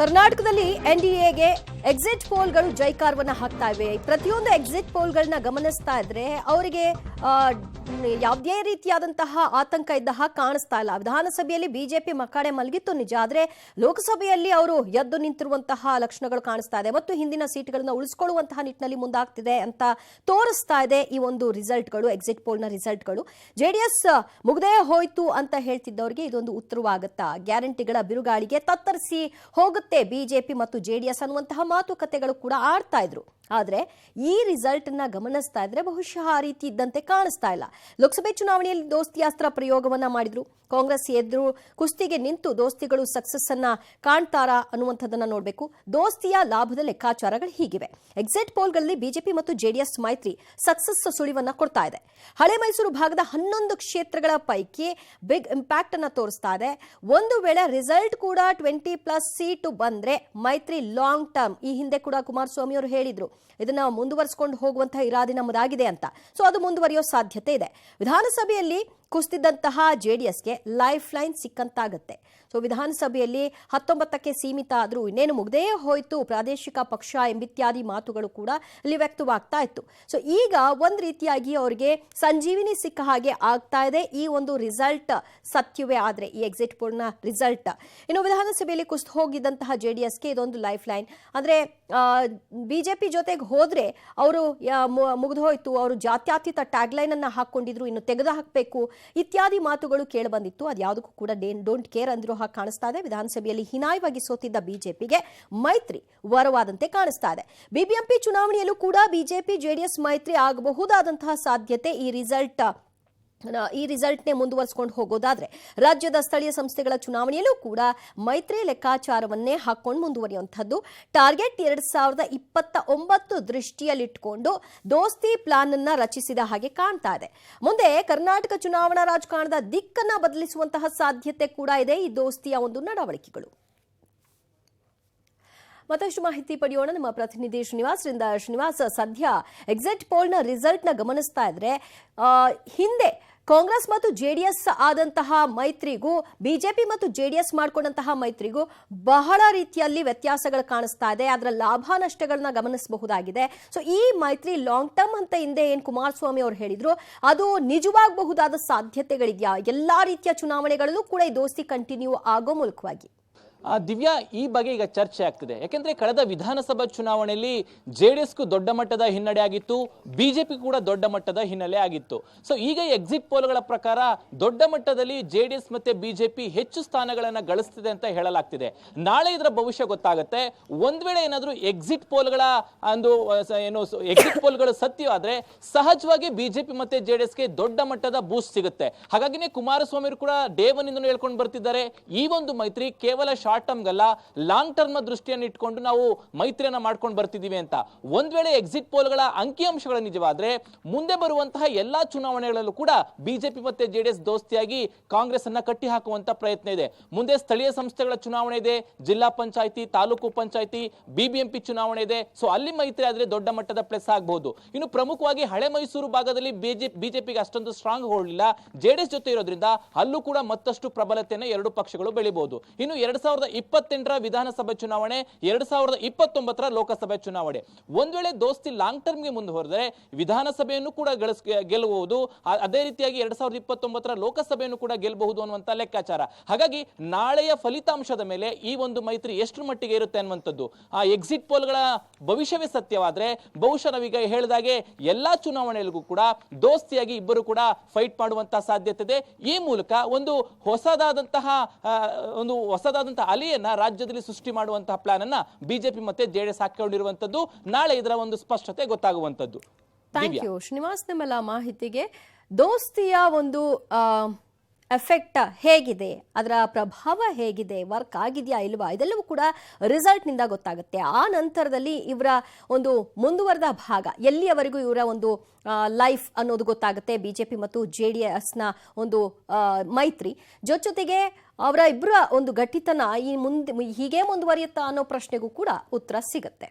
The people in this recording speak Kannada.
ಕರ್ನಾಟಕದಲ್ಲಿ ಎನ್ಡಿಎಗೆ ಎಕ್ಸಿಟ್ ಪೋಲ್ಗಳು ಜೈಕಾರವನ್ನ ಹಾಕ್ತಾ ಇವೆ. ಪ್ರತಿಯೊಂದು ಎಕ್ಸಿಟ್ ಪೋಲ್ಗಳನ್ನ ಗಮನಿಸ್ತಾ ಇದ್ರೆ ಅವರಿಗೆ ಯಾವುದೇ ರೀತಿಯಾದಂತಹ ಆತಂಕ ಇದ್ದ ಹಾಗೆ ಕಾಣಿಸ್ತಾ ಇಲ್ಲ. ವಿಧಾನಸಭೆಯಲ್ಲಿ ಬಿಜೆಪಿ ಮಕ್ಕಡೆ ಮಲಗಿತ್ತು ನಿಜ, ಆದರೆ ಲೋಕಸಭೆಯಲ್ಲಿ ಅವರು ಎದ್ದು ನಿಂತಿರುವಂತಹ ಲಕ್ಷಣಗಳು ಕಾಣಿಸ್ತಾ ಇದೆ ಮತ್ತು ಹಿಂದಿನ ಸೀಟ್ಗಳನ್ನ ಉಳಿಸಿಕೊಳ್ಳುವಂತಹ ನಿಟ್ಟಿನಲ್ಲಿ ಮುಂದಾಗ್ತಿದೆ ಅಂತ ತೋರಿಸ್ತಾ ಇದೆ ಈ ಒಂದು ರಿಸಲ್ಟ್ಗಳು, ಎಕ್ಸಿಟ್ ಪೋಲ್ನ ರಿಸಲ್ಟ್ಗಳು. ಜೆಡಿಎಸ್ ಮುಗ್ದೇ ಹೋಯ್ತು ಅಂತ ಹೇಳ್ತಿದ್ದವರಿಗೆ ಇದೊಂದು ಉತ್ತರವಾಗುತ್ತಾ? ಗ್ಯಾರಂಟಿಗಳ ಬಿರುಗಾಳಿಗೆ ತತ್ತರಿಸಿ ಹೋಗುತ್ತೆ ಬಿಜೆಪಿ ಮತ್ತು ಜೆಡಿಎಸ್ ಅನ್ನುವಂತಹ ಮಾತುಕತೆಗಳು ಕೂಡ ಆಡ್ತಾ ಇದ್ರು. ಆದರೆ ಈ ರಿಸಲ್ಟ್ ಅನ್ನ ಗಮನಿಸ್ತಾ ಇದ್ರೆ ಬಹುಶಃ ಆ ರೀತಿ ಇದ್ದಂತೆ ಕಾಣಿಸ್ತಾ ಇಲ್ಲ. ಲೋಕಸಭೆ ಚುನಾವಣೆಯಲ್ಲಿ ದೋಸ್ತಿ ಅಸ್ತ್ರ ಪ್ರಯೋಗವನ್ನ ಮಾಡಿದ್ರು. ಕಾಂಗ್ರೆಸ್ ಎದುರು ಕುಸ್ತಿಗೆ ನಿಂತು ದೋಸ್ತಿಗಳು ಸಕ್ಸಸ್ ಅನ್ನ ಕಾಣ್ತಾರಾ ಅನ್ನುವಂಥದ್ದನ್ನ ನೋಡಬೇಕು. ದೋಸ್ತಿಯ ಲಾಭದ ಲೆಕ್ಕಾಚಾರಗಳು ಹೀಗಿವೆ. ಎಕ್ಸಿಟ್ ಪೋಲ್ಗಳಲ್ಲಿ ಬಿಜೆಪಿ ಮತ್ತು ಜೆಡಿಎಸ್ ಮೈತ್ರಿ ಸಕ್ಸಸ್ ಸುಳಿವನ್ನ ಕೊಡ್ತಾ ಇದೆ. ಹಳೆ ಮೈಸೂರು ಭಾಗದ 11 ಕ್ಷೇತ್ರಗಳ ಪೈಕಿ ಬಿಗ್ ಇಂಪ್ಯಾಕ್ಟ್ ಅನ್ನ ತೋರಿಸ್ತಾ ಇದೆ. ಒಂದು ವೇಳೆ ರಿಸಲ್ಟ್ ಕೂಡ 20+ ಸೀಟು ಬಂದ್ರೆ ಮೈತ್ರಿ ಲಾಂಗ್ ಟರ್ಮ್, ಈ ಹಿಂದೆ ಕೂಡ ಕುಮಾರಸ್ವಾಮಿ ಅವರು ಹೇಳಿದ್ರು ಇದನ್ನ ಮುಂದುವರಿಸಿಕೊಂಡು ಹೋಗುವಂತಹ ಇರಾದೆ ನಮ್ಮದಾಗಿದೆ ಅಂತ. ಸೊ ಅದು ಮುಂದುವರಿಯೋ ಸಾಧ್ಯತೆ ಇದೆ. ವಿಧಾನಸಭೆಯಲ್ಲಿ ಕುಸಿದಿದ್ದಂತಹ ಜೆಡಿಎಸ್ಗೆ ಲೈಫ್ ಲೈನ್ ಸಿಕ್ಕಂತಾಗತ್ತೆ. ಸೊ ವಿಧಾನಸಭೆಯಲ್ಲಿ 19ಕ್ಕೆ ಸೀಮಿತ ಆದರೂ ಇನ್ನೇನು ಮುಗ್ದೇ ಹೋಯ್ತು ಪ್ರಾದೇಶಿಕ ಪಕ್ಷ ಎಂಬಿತ್ಯಾದಿ ಮಾತುಗಳು ಕೂಡ ಇಲ್ಲಿ ವ್ಯಕ್ತವಾಗ್ತಾ ಇತ್ತು. ಸೊ ಈಗ ಒಂದ್ ರೀತಿಯಾಗಿ ಅವರಿಗೆ ಸಂಜೀವಿನಿ ಸಿಕ್ಕ ಹಾಗೆ ಆಗ್ತಾ ಇದೆ ಈ ಒಂದು ರಿಸಲ್ಟ್ ಸತ್ಯವೇ ಆದ್ರೆ, ಈ ಎಕ್ಸಿಟ್ ಪೋಲ್ನ ರಿಸಲ್ಟ್. ಇನ್ನು ವಿಧಾನಸಭೆಯಲ್ಲಿ ಕುಸಿದು ಹೋಗಿದ್ದಂತಹ ಜೆಡಿಎಸ್ಗೆ ಇದೊಂದು ಲೈಫ್ ಲೈನ್. ಅಂದ್ರೆ ಬಿಜೆಪಿ ಜೊತೆಗೆ ಹೋದ್ರೆ ಅವರು ಮುಗಿದು ಹೋಯ್ತು, ಅವರು ಜಾತ್ಯತೀತ ಟ್ಯಾಗ್ ಲೈನ್ ಅನ್ನ ಹಾಕೊಂಡಿದ್ರು, ಇನ್ನು ತೆಗೆದು ಹಾಕಬೇಕು ಇತ್ಯಾದಿ ಮಾತುಗಳು ಕೇಳಿ ಬಂದಿತ್ತು. ಅದ್ಯಾವುದಕ್ಕೂ ಕೂಡ ಡೋಂಟ್ ಕೇರ್ ಅಂದಿರೋ ಹಾಗೆ ಕಾಣಿಸ್ತಾ ಇದೆ. ವಿಧಾನಸಭೆಯಲ್ಲಿ ಹೀನಾಯವಾಗಿ ಸೋತಿದ್ದ ಬಿಜೆಪಿಗೆ ಮೈತ್ರಿ ವರವಾದಂತೆ ಕಾಣಿಸ್ತಾ ಇದೆ. ಬಿಬಿಎಂಪಿ ಚುನಾವಣೆಯಲ್ಲೂ ಕೂಡ ಬಿಜೆಪಿ ಜೆಡಿಎಸ್ ಮೈತ್ರಿ ಆಗಬಹುದಾದಂತಹ ಸಾಧ್ಯತೆ ಈ ರಿಸಲ್ಟ್ನೇ ಮುಂದುವರಿಸಿಕೊಂಡು ಹೋಗೋದಾದ್ರೆ ರಾಜ್ಯದ ಸ್ಥಳೀಯ ಸಂಸ್ಥೆಗಳ ಚುನಾವಣೆಯಲ್ಲೂ ಕೂಡ ಮೈತ್ರಿ ಲೆಕ್ಕಾಚಾರವನ್ನೇ ಹಾಕೊಂಡು ಮುಂದುವರಿಯುವಂಥದ್ದು. ಟಾರ್ಗೆಟ್ 2029 ದೃಷ್ಟಿಯಲ್ಲಿಟ್ಟುಕೊಂಡು ದೋಸ್ತಿ ಪ್ಲಾನ್ ಅನ್ನ ರಚಿಸಿದ ಹಾಗೆ ಕಾಣ್ತಾ ಇದೆ. ಮುಂದೆ ಕರ್ನಾಟಕ ಚುನಾವಣಾ ರಾಜಕಾರಣದ ದಿಕ್ಕನ್ನ ಬದಲಿಸುವಂತಹ ಸಾಧ್ಯತೆ ಕೂಡ ಇದೆ ಈ ದೋಸ್ತಿಯ ಒಂದು ನಡವಳಿಕೆಗಳು. ಮತ್ತಷ್ಟು ಮಾಹಿತಿ ಪಡೆಯೋಣ ನಮ್ಮ ಪ್ರತಿನಿಧಿ ಶ್ರೀನಿವಾಸರಿಂದ. ಶ್ರೀನಿವಾಸ್, ಸದ್ಯ ಎಕ್ಸಿಟ್ ಪೋಲ್ನ ರಿಸಲ್ಟ್ನ ಗಮನಿಸ್ತಾ ಇದ್ರೆ ಹಿಂದೆ ಕಾಂಗ್ರೆಸ್ ಮತ್ತು ಜೆಡಿಎಸ್ ಆದಂತಹ ಮೈತ್ರಿಗೂ ಬಿಜೆಪಿ ಮತ್ತು ಜೆಡಿಎಸ್ ಮಾಡಿಕೊಂಡಂತಹ ಮೈತ್ರಿಗೂ ಬಹಳ ರೀತಿಯಲ್ಲಿ ವ್ಯತ್ಯಾಸಗಳು ಕಾಣಿಸ್ತಾ ಇದೆ. ಅದರ ಲಾಭ ನಷ್ಟಗಳನ್ನ ಗಮನಿಸಬಹುದಾಗಿದೆ. ಸೊ ಈ ಮೈತ್ರಿ ಲಾಂಗ್ ಟರ್ಮ್ ಅಂತ ಹಿಂದೆ ಏನ್ ಕುಮಾರಸ್ವಾಮಿ ಅವರು ಹೇಳಿದ್ರು ಅದು ನಿಜವಾಗಬಹುದಾದ ಸಾಧ್ಯತೆಗಳಿದೆಯಾ? ಎಲ್ಲಾ ರೀತಿಯ ಚುನಾವಣೆಗಳಲ್ಲೂ ಕೂಡ ಈ ದೋಸ್ತಿ ಕಂಟಿನ್ಯೂ ಆಗೋ ಮೂಲಕವಾಗಿ ದಿವ್ಯಾ, ಈ ಬಗ್ಗೆ ಈಗ ಚರ್ಚೆ ಆಗ್ತಿದೆ. ಯಾಕೆಂದ್ರೆ ಕಳೆದ ವಿಧಾನಸಭಾ ಚುನಾವಣೆಯಲ್ಲಿ ಜೆಡಿಎಸ್ಗೂ ದೊಡ್ಡ ಮಟ್ಟದ ಹಿನ್ನಡೆ ಆಗಿತ್ತು, ಬಿಜೆಪಿ ಕೂಡ ದೊಡ್ಡ ಮಟ್ಟದ ಹಿನ್ನೆಲೆ ಆಗಿತ್ತು. ಸೊ ಈಗ ಎಕ್ಸಿಟ್ ಪೋಲ್ಗಳ ಪ್ರಕಾರ ದೊಡ್ಡ ಮಟ್ಟದಲ್ಲಿ ಜೆಡಿಎಸ್ ಮತ್ತೆ ಬಿಜೆಪಿ ಹೆಚ್ಚು ಸ್ಥಾನಗಳನ್ನ ಗಳಿಸ್ತಿದೆ ಅಂತ ಹೇಳಲಾಗ್ತಿದೆ. ನಾಳೆ ಇದರ ಭವಿಷ್ಯ ಗೊತ್ತಾಗುತ್ತೆ. ಒಂದ್ ವೇಳೆ ಏನಾದ್ರೂ ಎಕ್ಸಿಟ್ ಪೋಲ್ಗಳ ಎಕ್ಸಿಟ್ ಪೋಲ್ಗಳು ಸತ್ಯವಾದ್ರೆ ಸಹಜವಾಗಿ ಬಿಜೆಪಿ ಮತ್ತೆ ಜೆಡಿಎಸ್ಗೆ ದೊಡ್ಡ ಮಟ್ಟದ ಬೂಸ್ಟ್ ಸಿಗುತ್ತೆ. ಹಾಗಾಗಿನೇ ಕುಮಾರಸ್ವಾಮಿ ಕೂಡ ಡೇ ಒನ್ ಇಂದ ಹೇಳ್ಕೊಂಡು ಬರ್ತಿದ್ದಾರೆ, ಈ ಒಂದು ಮೈತ್ರಿ ಕೇವಲ ಶಾರ್ಟ್ ಟರ್ಮ್ ಗಲ್ಲ, ಲಾಂಗ್ ಟರ್ಮ್ ದೃಷ್ಟಿಯನ್ನು ಇಟ್ಕೊಂಡು ನಾವು ಮೈತ್ರಿಯನ್ನ ಮಾಡ್ಕೊಂಡು ಬರ್ತಿದೀವಿ ಅಂತ. ಒಂದ್ ವೇಳೆ ಎಕ್ಸಿಟ್ ಪೋಲ್ಗಳ ಅಂಕಿಅಂಶಗಳು ನಿಜವಾದ್ರೆ ಮುಂದೆ ಬರುವಂತಹ ಎಲ್ಲಾ ಚುನಾವಣೆಗಳಲ್ಲೂ ಕೂಡ ಬಿಜೆಪಿ ಮತ್ತೆ ಜೆಡಿಎಸ್ ದೋಸ್ತಿಯಾಗಿ ಕಾಂಗ್ರೆಸ್ ಅನ್ನ ಕಟ್ಟಿ ಹಾಕುವಂತ ಪ್ರಯತ್ನ ಇದೆ. ಮುಂದೆ ಸ್ಥಳೀಯ ಸಂಸ್ಥೆಗಳ ಚುನಾವಣೆ ಇದೆ, ಜಿಲ್ಲಾ ಪಂಚಾಯಿತಿ, ತಾಲೂಕು ಪಂಚಾಯಿತಿ, ಬಿಬಿಎಂಪಿ ಚುನಾವಣೆ ಇದೆ. ಸೊ ಅಲ್ಲಿ ಮೈತ್ರಿ ಆದ್ರೆ ದೊಡ್ಡ ಮಟ್ಟದ ಪ್ಲಸ್ ಆಗಬಹುದು. ಇನ್ನು ಪ್ರಮುಖವಾಗಿ ಹಳೆ ಮೈಸೂರು ಭಾಗದಲ್ಲಿ ಬಿಜೆಪಿಗೆ ಅಷ್ಟೊಂದು ಸ್ಟ್ರಾಂಗ್ ಹೋಗಲಿಲ್ಲ, ಜೆಡಿಎಸ್ ಜೊತೆ ಇರೋದ್ರಿಂದ ಅಲ್ಲೂ ಕೂಡ ಮತ್ತಷ್ಟು ಪ್ರಬಲತೆಯನ್ನು ಎರಡು ಪಕ್ಷಗಳು ಬೆಳಿಬಹುದು. ಇನ್ನು 2028ರ ವಿಧಾನಸಭೆ ಚುನಾವಣೆ, 2029ರ ಲೋಕಸಭೆ ಚುನಾವಣೆ, ಒಂದ್ ವೇಳೆ ದೋಸ್ತಿ ಲಾಂಗ್ ಟರ್ಮ್ ಗೆ ಮುಂದುವರೆದರೆ ವಿಧಾನಸಭೆಯನ್ನು ಕೂಡ ಗೆಲ್ಲಬಹುದು, ಅದೇ ರೀತಿಯಾಗಿ 2029ರ ಲೋಕಸಭೆಯನ್ನು ಕೂಡ ಗೆಲ್ಲಬಹುದು ಅನ್ನುವಂತ ಲೆಕ್ಕಾಚಾರ. ಹಾಗಾಗಿ ನಾಳೆಯ ಫಲಿತಾಂಶದ ಮೇಲೆ ಈ ಒಂದು ಮೈತ್ರಿ ಎಷ್ಟು ಮಟ್ಟಿಗೆ ಇರುತ್ತೆ ಅನ್ನುವಂಥದ್ದು. ಆ ಎಕ್ಸಿಟ್ ಪೋಲ್ಗಳ ಭವಿಷ್ಯವೇ ಸತ್ಯವಾದ್ರೆ ಬಹುಶಃ ನಾವೀಗ ಹೇಳಿದಾಗೆ ಎಲ್ಲಾ ಚುನಾವಣೆಗಳಿಗೂ ಕೂಡ ದೋಸ್ತಿಯಾಗಿ ಇಬ್ಬರು ಕೂಡ ಫೈಟ್ ಮಾಡುವಂತಹ ಸಾಧ್ಯತೆ ಇದೆ. ಈ ಮೂಲಕ ಒಂದು ಹೊಸದಾದಂತಹ ಅಲೆಯನ್ನ ರಾಜ್ಯದಲ್ಲಿ ಸೃಷ್ಟಿ ಮಾಡುವಂತಹ ಪ್ಲಾನ್ ಅನ್ನ ಬಿಜೆಪಿ ಮತ್ತೆ ಜೆಡಿಎಸ್ ಹಾಕಿಕೊಂಡಿರುವಂತದ್ದು. ನಾಳೆ ಇದರ ಒಂದು ಸ್ಪಷ್ಟತೆ ಗೊತ್ತಾಗುವಂತದ್ದು. ಥ್ಯಾಂಕ್ ಯು ಶ್ರೀನಿವಾಸ್ ನಿಮ್ಮೆಲ್ಲ ಮಾಹಿತಿಗೆ. ದೋಸ್ತಿಯ ಒಂದು ಎಫೆಕ್ಟ್ ಹೇಗಿದೆ, ಅದರ ಪ್ರಭಾವ ಹೇಗಿದೆ, ವರ್ಕ್ ಆಗಿದೆಯಾ ಇಲ್ವಾ, ಇದೆಲ್ಲವೂ ಕೂಡ ರಿಸಲ್ಟ್ ನಿಂದ ಗೊತ್ತಾಗುತ್ತೆ. ಆ ನಂತರದಲ್ಲಿ ಇವರ ಒಂದು ಮುಂದುವರೆದ ಭಾಗ ಎಲ್ಲಿಯವರೆಗೂ ಇವರ ಒಂದು ಲೈಫ್ ಅನ್ನೋದು ಗೊತ್ತಾಗುತ್ತೆ. ಬಿಜೆಪಿ ಮತ್ತು ಜೆಡಿಎಸ್ನ ಒಂದು ಮೈತ್ರಿ ಜೊತೆಗೆ ಅವರ ಇಬ್ಬರ ಒಂದು ಗಟ್ಟಿತನ ಈ ಮುಂದೆ ಹೀಗೆ ಮುಂದುವರಿಯುತ್ತಾ ಅನ್ನೋ ಪ್ರಶ್ನೆಗೂ ಕೂಡ ಉತ್ತರ ಸಿಗುತ್ತೆ.